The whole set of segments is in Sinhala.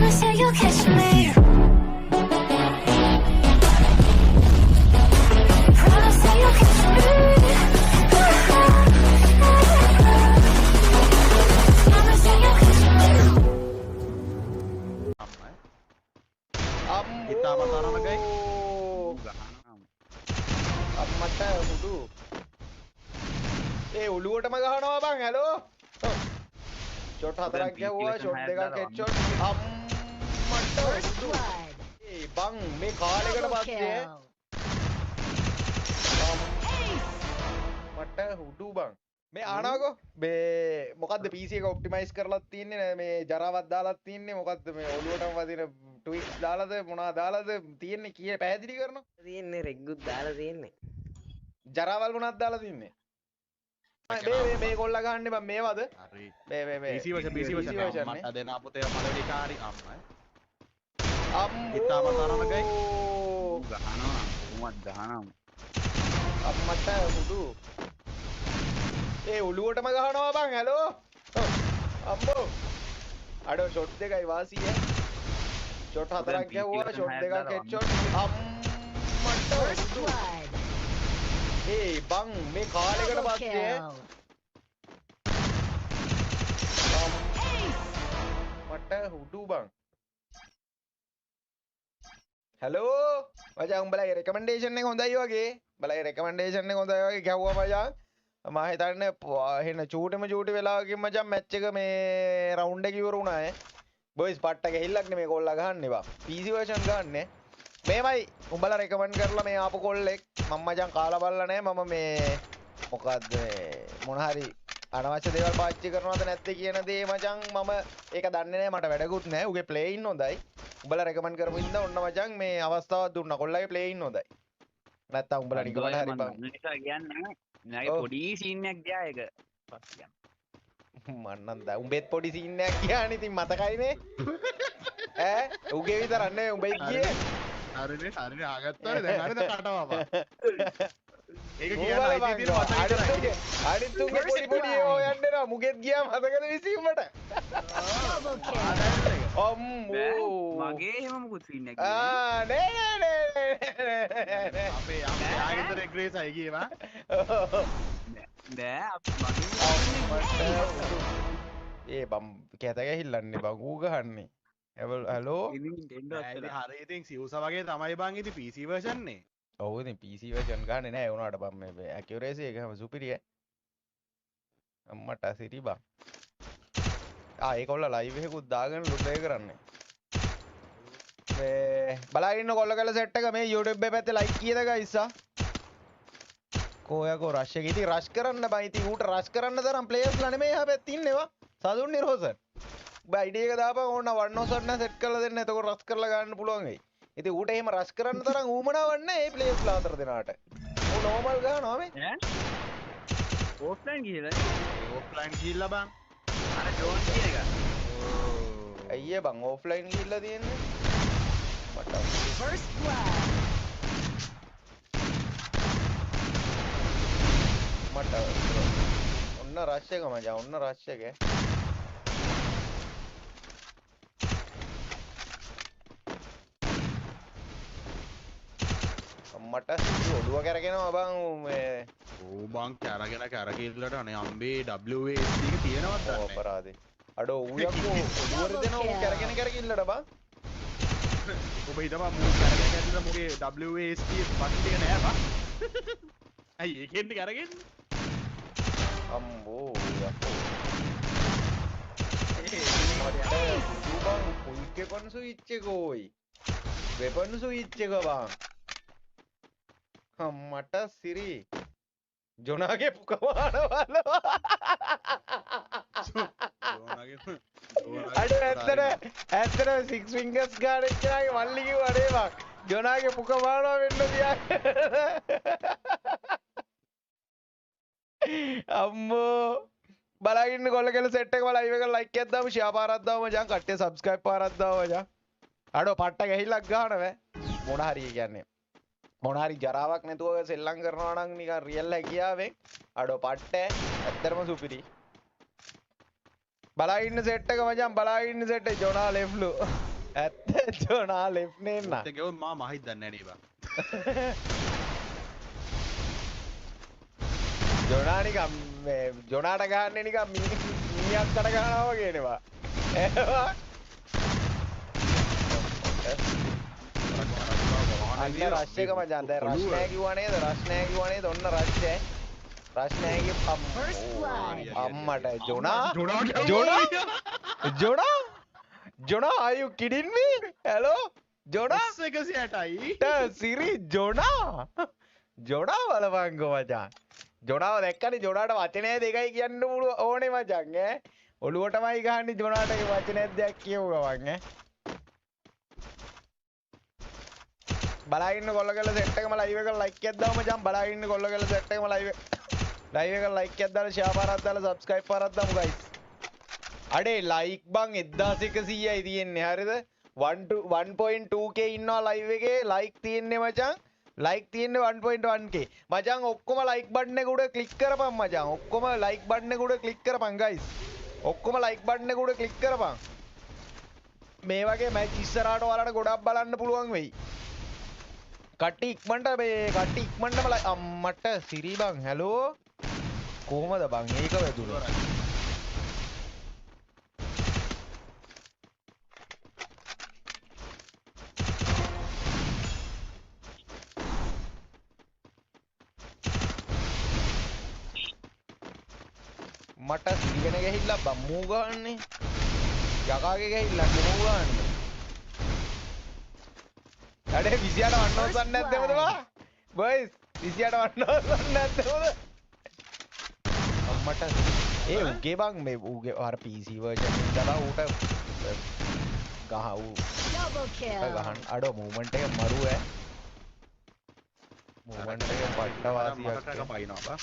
Promise that you'll catch me. Promise that you'll catch me. Promise that you'll catch me. Kita matara na guys. අම්මට උඩු ඒ ඔළුවටම ගහනවා බං හැලෝ ෂොට් හතරක් ගැහුවා ෂොට් දෙකක් හෙඩ්ෂොට් අම්මට උඩු ඒ බං මේ කාලෙකට පස්සේ මට උඩු බං මේ ආනවකෝ මේ මොකද්ද PC එක ඔප්ටිමයිස් කරලා තියන්නේ මේ ජරාවක් දාලා තියන්නේ මොකද්ද මේ ඔළුවටම වදින ට්වික්ස් දාලාද මොනවා දාලාද තියන්නේ කීයේ පැහැදිලි කරනවා තියෙන්නේ රෙග්ගුත් දාලා තියෙන්නේ ජරාවල් මොනවද දාලා තින්නේ මේ කොල්ල ගහන්නේ බං මේවද හරි මේ PC version මට දෙන අපතේ පළවෙනි කාරි අම්මයි හිතා මතරම ගයි ගහනවා කොහොමද ගහනවා අම්මට උඩු ඒ ඔළුවටම ගහනවා බං හැලෝ අම්මෝ අඩෝ ෂොට් දෙකයි වාසිය ෂොට් හතරක් ගැහුවා ෂොට් දෙකක් හෙඩ්ෂොට් අම්මට උඩු ඒ බං මේ කාලෙකට පස්සේ මට උඩු බං හැලෝ මචං උඹලගේ රෙකමෙන්ඩේෂන් එක හොඳයි වගේ උඹලගේ රෙකමෙන්ඩේෂන් එක හොඳයි වගේ ගැව්වා මචං මම හිතන්නේ එහෙන චූටි වෙලාවකින් මචං මැච් එක මේ රවුන්ඩ් එක ඉවර වුණා ඈ බොයිස් පට්ට ගහිල්ලක් නෙමේ කොල්ලා ගහන්නේ බා PC version ගහන්නේ මේමයි උඹලා රෙකමන්ඩ් කරලා මේ ආපු කොල්ලෙක් මම මචං කාලා බලලා නැහැ මම මේ මොකද්ද මොන හරි අනවශ්‍ය දේවල් පාවිච්චි කරනවද නැද්ද කියන දේ මචං මම ඒක දන්නේ නැහැ මට වැඩකුත් නැහැ උගේ ප්ලේ ඉන්න හොඳයි උඹලා රෙකමන්ඩ් කරපු ඉඳ ඔන්න මචං මේ අවස්ථාවක් දුන්නා කොල්ලගේ ප්ලේ ඉන්න හොඳයි නැත්තම් උඹලා නිකමට හරි බං නිසා කියන්නේ නෑ පොඩි සීන් එකක් ගියා ඒක පස්සේ මන්නම් දැන් උඹෙත් පොඩි සීන් එකක් ගියානේ ඉතින් මතකයිනේ ඈ උගේ විතරක් නෙවෙයි උඹෙත් ගියේ හරිනේ ආගත්තානේ දැන් හරිද කටවපා ඒක කියන අයිතිය තියෙන මතක අනිත් තුන්ගේ පොඩි ඒවා යන්නේ නා මුගෙත් ගියා මතකද විසීමට අම්මෝ මගේ එහෙම මොකුත් සීන් එකක් නෑ අපේ ආගෙදර එක්රේසයි ගියේ වා නෑ ඒ බම් කැත ගහිල්ලන්නේ බං ඌ ගහන්නේ හැලෝ හරි ඉතින් සිව්ස වගේ තමයි බං ඉතින් PC version නේ ඔව් ඉතින් PC version ගහන්නේ නෑ උනාට බම් මේ accuracy එක හැම සුපිරිය අම්මට සිරි බං ඒකොල්ල ලයිව් එකකුත් දාගෙන ලුඩේ කරන්නේ මේ බලාගෙන ඉන්න කොල්ල කළ සෙට් එක මේ YouTube පැත්තේ ලයික් කීයද ගයිස්සා කොයකෝ රෂ් එක ඉතින් රෂ් කරන්න බං ඉතින් ඌට රෂ් කරන්න තරම් ප්ලේයර්ස්ලා නෙමෙයි එහා පැත්තේ ඉන්නේවා සදුන් නිරෝසන් උඹ ID එක දාපන් ඕන 107 න සෙට් කරලා දෙන්න එතකොට රෂ් කරලා ගන්න පුළුවන් වෙයි ඉතින් ඌට එහෙම රෂ් කරන්න තරම් ඌමනාවක් නැහැ මේ ප්ලේයර්ස්ලා අතර දෙනාට ඌ නෝමල් ගහනවා මේ ඕෆ්ලයින් ගිහලා බං අර ඩ්‍රෝන් කියන එක අයියේ බං ඕෆ්ලයින් ගිහිල්ලා තියෙන්නේ මට First blood. මට ඔන්න රෂ් එක මචං ඔන්න රෂ් එක මට ඔළුව කැරගෙනවා බං මේ ඕ බං කැරකිල්ලට අනේ අම්බේ WASD එක තියෙනවද දන්නේ අපරාධේ අඩෝ ඌ යකෝ ඔළුවර දෙනවා ඌ කැරකිල්ලට බං ඔබ හිතපන් මූ කැරගෙන මුගේ WASD බටන් එක නෑ බං අයි ඒකෙන්ද කැරගෙන්නේ අම්බෝ යකෝ බං කුයික් වෙපන් ස්විච් එක ඕයි වෙපන් ස්විච් එක බං මට සිරි ජොනාගේ පුකමානවල අඩ ඇත්තට සික්ස් ෆින්ගර්ස් ගාන එච්චරගේ මල්ලි කිව්වා නේ බං ජොනාගේ පුකමානව වෙන්න තියා අම්මෝ බලාගෙන කොල්ල කෙල සෙට් එක ලයිව් එක ලයික් එකක් දාමු ෂෙයා පාරක් දාමු මචං කට්ටිය සබ්ස්ක්‍රයිබ් පාරක් දාමු මචං අඩෝ පට්ට ගහිල්ලක් ගහනවා මොන හරි කියන්නේ මොන හරි ජරාවක් නැතුව සෙල්ලම් කරනවා නම් නිකන් රියල් හැකියාවෙන් අඩෝ පට්ට ඇත්තටම සුපිරි බලාගෙන ඉන්න සෙට් එක මචං බලාගෙන ඉන්න සෙට් එක ජොනා ලෙෆ්ලු ඇත්ත ජොනා ලෙෆ්ට් නේන්න ඒක ගෙවුන් මා මහිත දන්නේ නැහැ නේ බා. ජොනා නිකන් මේ ජොනාට ගහන්නේ නිකන් මීයක් කඩ ගහනවා වගේ නේ අන්න රෂ් එක මචං දැන් රෂ් නෑ කිව්වා නේද රෂ් නෑ කිව්වා නේද ඔන්න රෂ් නෑ අම්මට ජොනා are you kidding me hello ජොනා 160යි සිරි ජොනා බලපංකෝ මචං ජොනාව දැක්කනේ ජොනාට වචනය දෙකයි කියන්න ඕනේ මචං ඈ ඔළුවටමයි ගහන්නේ ජොනාට ඒ වචනයක් දෙයක් කියව ගමන් ඈ බලාගෙන කොල්ලගල සෙට් එකම ලයිව් එක ලයික් එකක් දාමු මචං බලාගෙන කොල්ලගල සෙට් එකම ලයිව් එක ලයික් එකක් දාලා ෂෙයා පාරක් දාලා සබ්ස්ක්‍රයිබ් පාරක් දාමු ගයිස් අඩේ ලයික් බං 1100යි තියෙන්නේ හරිද 1.2k ඉන්නවා ලයිව් එකේ ලයික් තියෙන්නේ මචං ලයික් තියෙන්නේ 1.1k මචං ඔක්කොම ලයික් බටන් එක උඩ ක්ලික් කරපන් මචං ඔක්කොම ලයික් බටන් එක උඩ ක්ලික් කරපන් ගයිස් ඔක්කොම ලයික් බටන් එක උඩ ක්ලික් කරපන් මේ වගේ මැච් ඉස්සරහට ඔයාලට ගොඩක් බලන්න පුළුවන් වෙයි කට්ටි ඉක්මනට අම්මට සිරි බං හැලෝ කොහමද බං ඒක වැදුනේ මට සිරිගෙන ගහිල්ලා බම්මූ ගහන්නේ යකාගේ ගහිල්ලා කෙනු ගහන්නේ අඩේ 28 වන්නවසන් නැද්දමද බා බොයිස් 28 වන්නවසන් නැද්දමද අම්මට ඒ උගේ බං මේ උගේ අර PC version එක දාලා ඌට ගහ ඌ Double kill. ගහන්න අඩෝ මූවමන්ට් එක මරු ඈ මූවමන්ට් එක පට්ට වාසියක් පයින්නවා බා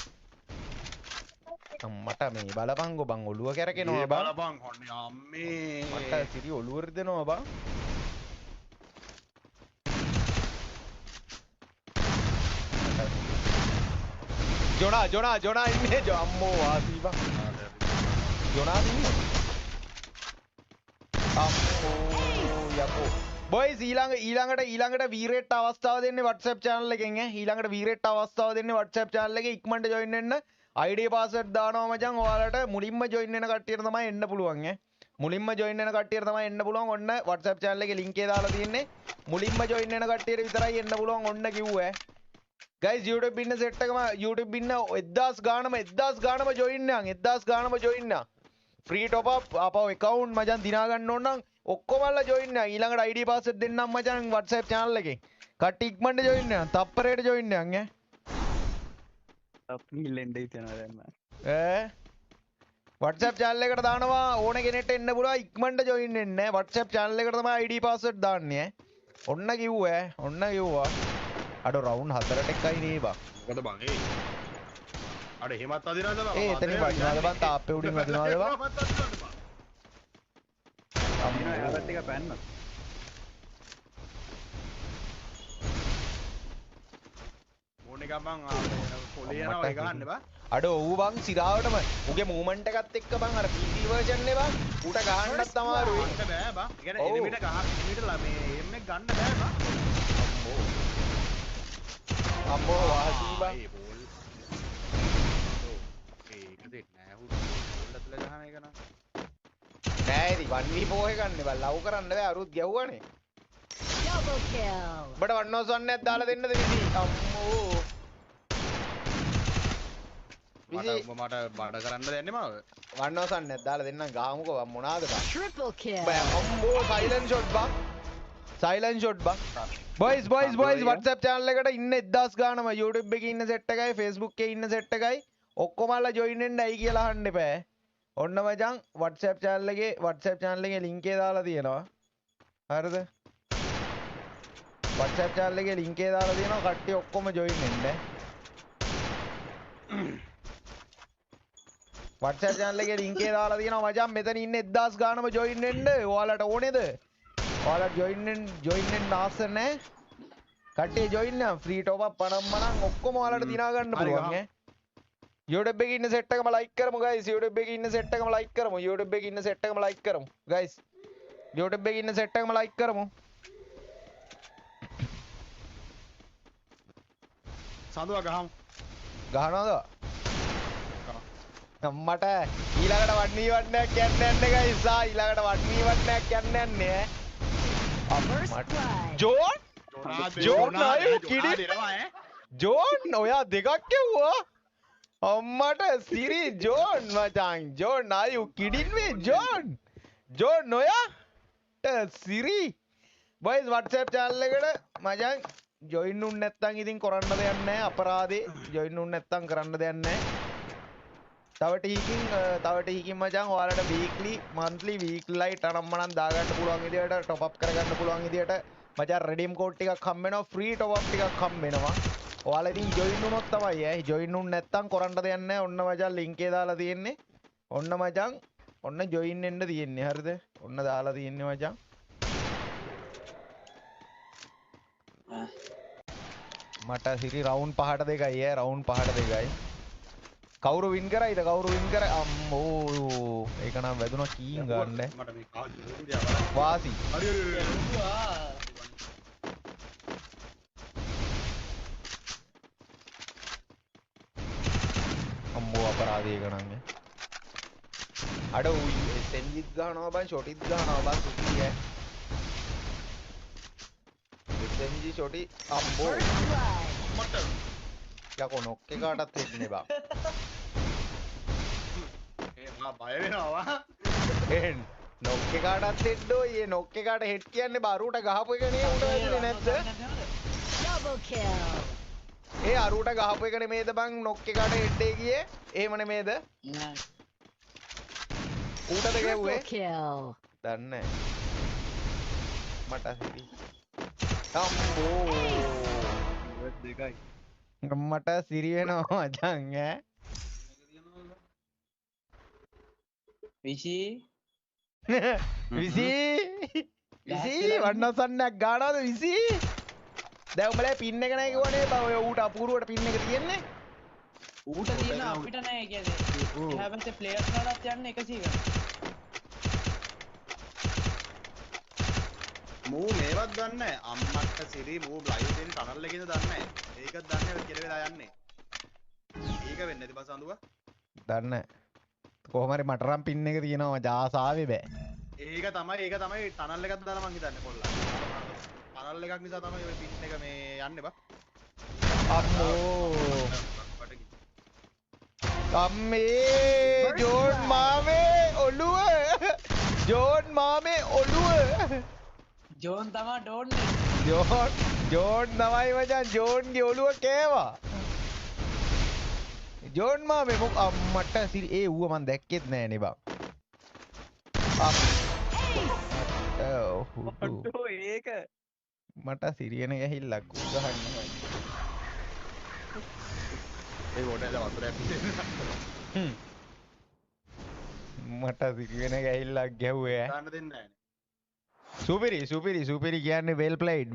මට මේ බලපංගෝ බං ඔළුව කැරකෙනවා බං බලපං හොන්නේ අම්මේ මට සිරි ඔළුව රිදෙනවා බං ජොනා ඉන්නේ අම්මෝ වාසී බං ජොනා ඉන්නේ අම්මෝ යකෝ බොයිස් ඊළඟට වීරෙට් අවස්ථාව දෙන්නේ WhatsApp channel එකෙන් ඈ ඊළඟට වීරෙට් අවස්ථාව දෙන්නේ WhatsApp channel එකේ ඉක්මනට join වෙන්න ID password දානවා මචං ඔයාලට මුලින්ම join වෙන කට්ටියට තමයි එන්න පුළුවන් ඈ මුලින්ම join වෙන කට්ටියට තමයි එන්න පුළුවන් ඔන්න WhatsApp channel එකේ link එක දාලා තියෙන්නේ මුලින්ම join වෙන කට්ටියට විතරයි එන්න පුළුවන් ඔන්න කිව්වා guys YouTube ඉන්න set එකම YouTube ඉන්න 1000 ගානම join නං 1000 ගානම join නා free top up අපව account මචං දිනා ගන්න ඕන නම් ඔක්කොමල්ලා join නා ඊළඟට ID password දෙන්නම් මචං WhatsApp channel එකෙන් කට්ටි ඉක්මනට join නා තප්පරයට join නං ඈ අපිල්ලෙන්ඩ හිතනවා දැන් WhatsApp channel එකට දානවා ඕන කෙනෙක්ට එන්න පුළුවන් ඉක්මනට join වෙන්න WhatsApp channel එකට තමයි ID password දාන්නේ ඔන්න කිව්වා අඩ රවුන්ඩ් 4ට එකයි නේ බං මොකද බං ඒ අඩ එහෙමත් අදිනවද බං ඒ එතනින් වදිනවද බං තාප්පේ උඩින් වදිනවද බං අම්මෝ යාලත් ටික පැන්න ඕනේ ගමන් පොලේ යනවා ඒ ගහන්න බා අඩ ඔව් බං සිරාවටම උගේ මූවමන්ට් එකත් එක්ක බං අර PC version නේ බං ඌට ගහන්නත් අමාරුයි ගන්න බෑ බං ඒ කියන්නේ එනිමිට එනිමිට මේ එම් එක ගන්න බෑ බං අම්මෝ වාසී බං ඒ බෝල් ඒක දෙන්න නෑ හුත් බෝල් අතල ගහන එක නම් නෑ ඉතින් 1v4 එක ගන්න බං ලව් කරන්න බෑ අරුත් ගැහුවානේ Double kill. උඹට වන්නෝස් වන්නයක් දාලා දෙන්නද විසි අම්මෝ විසි මට බඩ කරන්න දෙන්නේ මාව වන්නෝස් වන්නයක් දාලා දෙන්නම් ගාමුකෝ බං මොනාද බං Triple kill. බෑ අම්මෝ සයිලන්ට් ෂොට් බං boys WhatsApp channel එකට ඉන්න 1000 ගානම YouTube එකේ ඉන්න set එකයි Facebook එකේ ඉන්න set එකයි ඔක්කොමලා join වෙන්න ඇයි කියලා අහන්න එපා ඔන්න මචං WhatsApp channel එකේ link එක දාලා තියෙනවා හරිද WhatsApp channel එකේ link එක දාලා තියෙනවා කට්ටිය ඔක්කොම join වෙන්න WhatsApp channel එකේ link එක දාලා තියෙනවා මචං මෙතන ඉන්න 1000 ගානම join වෙන්න ඔයාලට ඕනේද ඔයාලා join වෙන්න ආස නැහැ කට්ටිය join නා free top up පනම්මනම් ඔක්කොම ඔයාලට දිනා ගන්න පුළුවන් ඈ YouTube එකේ ඉන්න set එකම like කරමු guys YouTube එකේ ඉන්න set එකම like කරමු guys YouTube එකේ ඉන්න සෙට් එකම ලයික් කරමු. සඳුවා ගහමු. ගහනවද? මට ඊළඟට වඩනී වඩනයක් යන්න යන්න guys. ඊළඟට වඩනී වඩනයක් යන්න යන්නේ First ඈ. blood. ජෝන් ජෝන් අයෝ කිඩි දෙනවා ඈ. ජෝන් ඔයා දෙකක් කිව්වා. අම්මට සිරි ජෝන් මචං ජෝන් අයෝ කිඩින් මේ ජෝන් ජෝන් ඔයාට සිරි boys WhatsApp channel එකට මචං join උන් නැත්තම් ඉතින් කරන්න දෙයක් නැහැ අපරාධේ join උන් නැත්තම් කරන්න දෙයක් නැහැ. තව ටිකකින් මචං ඔයාලට weekly monthly weekly light අනම්මනම් දාගන්න පුළුවන් විදියට top up කරගන්න පුළුවන් විදියට මචං redeem code ටිකක් හම්බ වෙනවා free top up ටිකක් හම්බ වෙනවා. ඔයාලා ඉතින් join වුණොත් තමයි ඈ join උන් නැත්තම් කරන්න දෙයක් නැහැ. ඔන්න මචං link එක දාලා තියෙන්නේ. ඔන්න මචං ඔන්න join වෙන්න තියෙන්නේ හරිද? ඔන්න දාලා තියෙන්නේ මචං. මට සිරි රවුන්ඩ් 5ට 2යි ඈ රවුන්ඩ් 5ට 2යි. කවුරු වින් කරයිද කවුරු වින් කර අම්මෝ ඒක නම් වැදුනා කීන් ගන්න මට මේ කාඩ් වාසි හරි හරි අම්මෝ අපරාධය ඒක නම් අඩ උයි සෙන්ජිත් ගහනවා බං ෂොටිත් ගහනවා බං සුටි ඈ සෙන්ජි ෂොටි අම්මෝ First blood. මට යකෝ නොක් එකකටත් හෙන්නේ බං ඒ මා බය වෙනවා. එහෙන් නොක් එකකටත් හෙඩ්ඩෝ ඊයේ නොක් එකට හෙඩ් කියන්නේ බරුට ගහපු එක නේ උඩ වැදුනේ නැද්ද Double kill. ඒ අරුට ගහපු එක නෙමේද බං නොක් එකට හෙඩ් එක ගියේ එහෙම නෙමේද ඌටද Triple ගැව්වේ kill. දන්නේ මට හිරි අම්බෝ දෙකයි. මට සිරි වෙනවා මචං ඈ විශි විසි වන්නසන්නක් ගානවද විසි දැන් උඹලා පින් එක නැහැ කිව්වනේ බා ඔය ඌට අපූරුවට පින් එක තියෙන්නේ ඌට තියෙන අපිට නෑ කියන්නේ. එහා පැත්තේ ප්ලේයර්ස් වලත් යන්නේ 100 ගන්න. මූ මේවත් දන්නේ නැහැ. අම්මට සිරි මූ ලයිව් දෙන ටනල් එකේද දන්නේ නැහැ. ඒකත් දන්නේ නැහැ කියලා වෙලා යන්නේ. ඒක වෙන්නේ නැති බස අඳුවා. දන්නේ කොහොම හරි මට නම් පින් එක තියෙනවා ජාසාවේ බෑ ඒක තමයි ටනල් එකක් දාලා මං හිතන්නේ කොල්ලා. ටනල් එකක් නිසා තමයි ඔය පින් එක මේ යන්නේ බා. අම්මෝ අම්මේ ජෝන් මාමේ ඔළුව ජෝන් මාමේ ඔළුව ජෝන් තමා ඩෝන් ජෝන් තමයි මචං ජෝන්ගේ ඔළුව කෑවා ජෝන් මාමේ මොක අම්මට සිරි ඒ ඌව මන් දැක්කෙත් නෑනේ බං ඔට්ටෝ ඒක මට සිරියන ගැහිල්ලක් උගහන්න ඒ හොටෙල් වතුරක් පිටින් මට සිරියන ගැහිල්ලක් ගැහුවේ දාන්න දෙන්නේ නැහැ. සුපිරි කියන්නේ well played